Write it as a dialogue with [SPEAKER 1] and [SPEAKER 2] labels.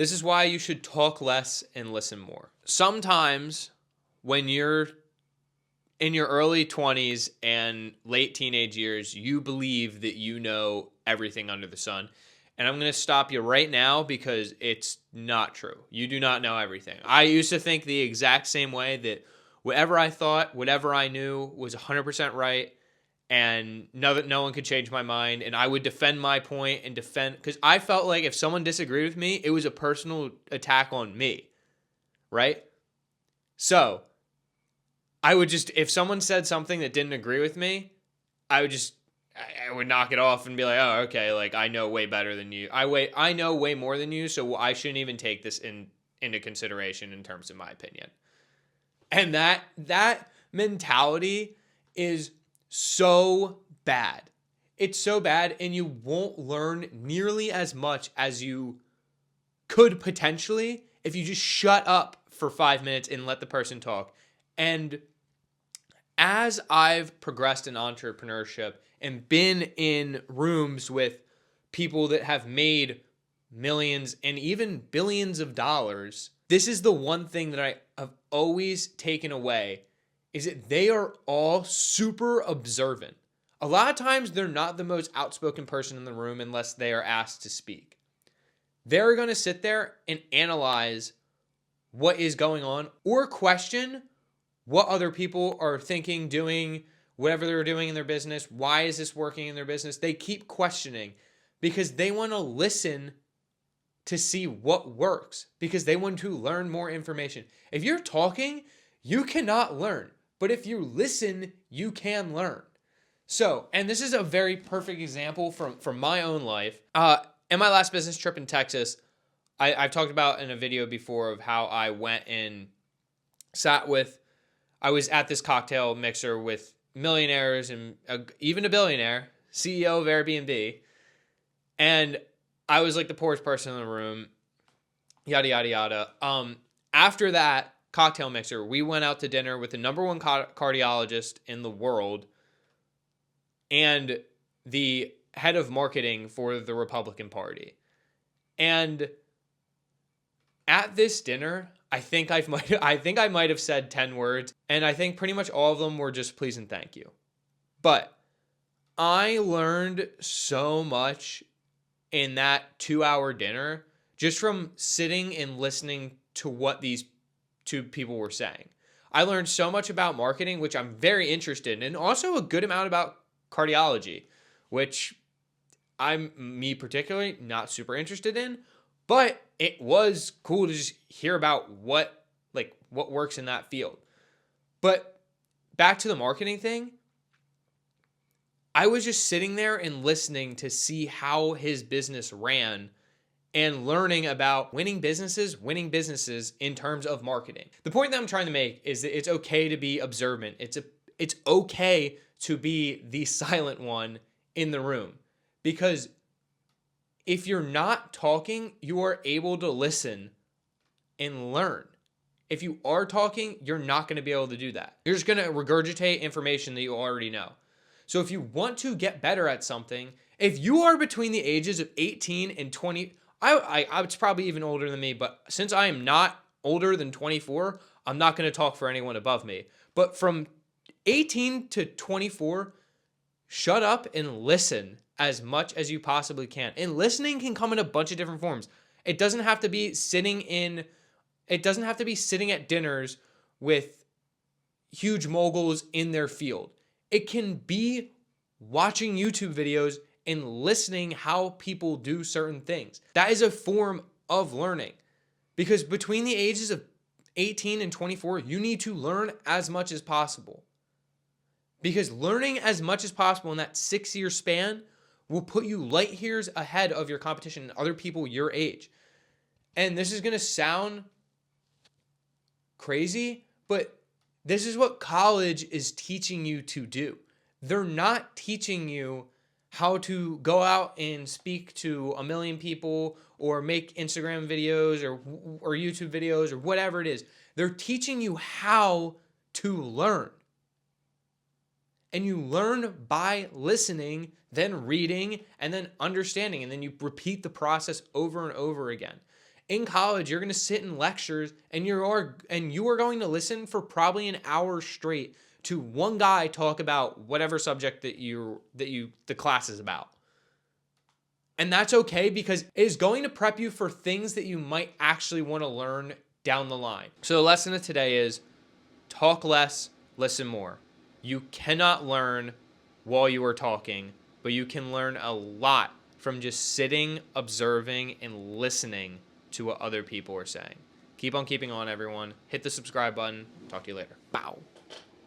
[SPEAKER 1] This is why you should talk less and listen more. Sometimes when you're in your early 20s and late teenage years, you believe that you know everything under the sun. And I'm going to stop you right now because it's not true. You do not know everything. I used to think the exact same way, that whatever I thought, whatever I knew was 100% right, and no one could change my mind. And I would defend my point and defend, because I felt like if someone disagreed with me, it was a personal attack on me, right? So I would just, if someone said something that didn't agree with me, I would knock it off and be like, oh, okay, like I know way better than you. I know way more than you, so I shouldn't even take this into consideration in terms of my opinion. And that mentality is so bad. It's so bad, and you won't learn nearly as much as you could potentially if you just shut up for 5 minutes and let the person talk. And as I've progressed in entrepreneurship and been in rooms with people that have made millions and even billions of dollars, this is the one thing that I have always taken away, is that they are all super observant. A lot of times they're not the most outspoken person in the room unless they are asked to speak. They're going to sit there and analyze what is going on or question what other people are thinking, doing, whatever they're doing in their business. Why is this working in their business? They keep questioning because they want to listen to see what works, because they want to learn more information. If you're talking, you cannot learn. But if you listen, you can learn. So, and this is a very perfect example from my own life. In my last business trip in Texas, I've talked about in a video before of how I went and I was at this cocktail mixer with millionaires and even a billionaire, CEO of Airbnb. And I was like the poorest person in the room, yada, yada, yada. After that cocktail mixer, we went out to dinner with the number one cardiologist in the world and the head of marketing for the Republican Party. And at this dinner, I think I might have said 10 words, and I think pretty much all of them were just please and thank you. But I learned so much in that 2-hour dinner just from sitting and listening to what these two people were saying. I learned so much about marketing, which I'm very interested in, and also a good amount about cardiology, which I'm, me particularly, not super interested in, but it was cool to just hear about what works in that field. But back to the marketing thing, I was just sitting there and listening to see how his business ran and learning about winning businesses in terms of marketing. The point that I'm trying to make is that it's okay to be observant. It's okay to be the silent one in the room, because if you're not talking, you are able to listen and learn. If you are talking, you're not going to be able to do that. You're just going to regurgitate information that you already know. So if you want to get better at something, if you are between the ages of 18 and 20, it's probably even older than me, but since I am not older than 24, I'm not going to talk for anyone above me. But from 18 to 24, shut up and listen as much as you possibly can. And listening can come in a bunch of different forms. It doesn't have to be sitting at dinners with huge moguls in their field. It can be watching YouTube videos and listening how people do certain things. That is a form of learning, because between the ages of 18 and 24, you need to learn as much as possible. Because learning as much as possible in that 6-year span will put you light years ahead of your competition and other people your age. And this is going to sound crazy, but this is what college is teaching you to do. They're not teaching you how to go out and speak to a million people or make Instagram videos or YouTube videos or whatever it is. They're teaching you how to learn. And you learn by listening, then reading, and then understanding. And then you repeat the process over and over again. in college, you're going to sit in lectures and you are going to listen for probably an hour straight to one guy talk about whatever subject that the class is about. And that's okay because it is going to prep you for things that you might actually want to learn down the line. So the lesson of today is talk less, listen more. You cannot learn while you are talking, but you can learn a lot from just sitting, observing, and listening to what other people are saying. Keep on keeping on, everyone. Hit the subscribe button. Talk to you later. Bow.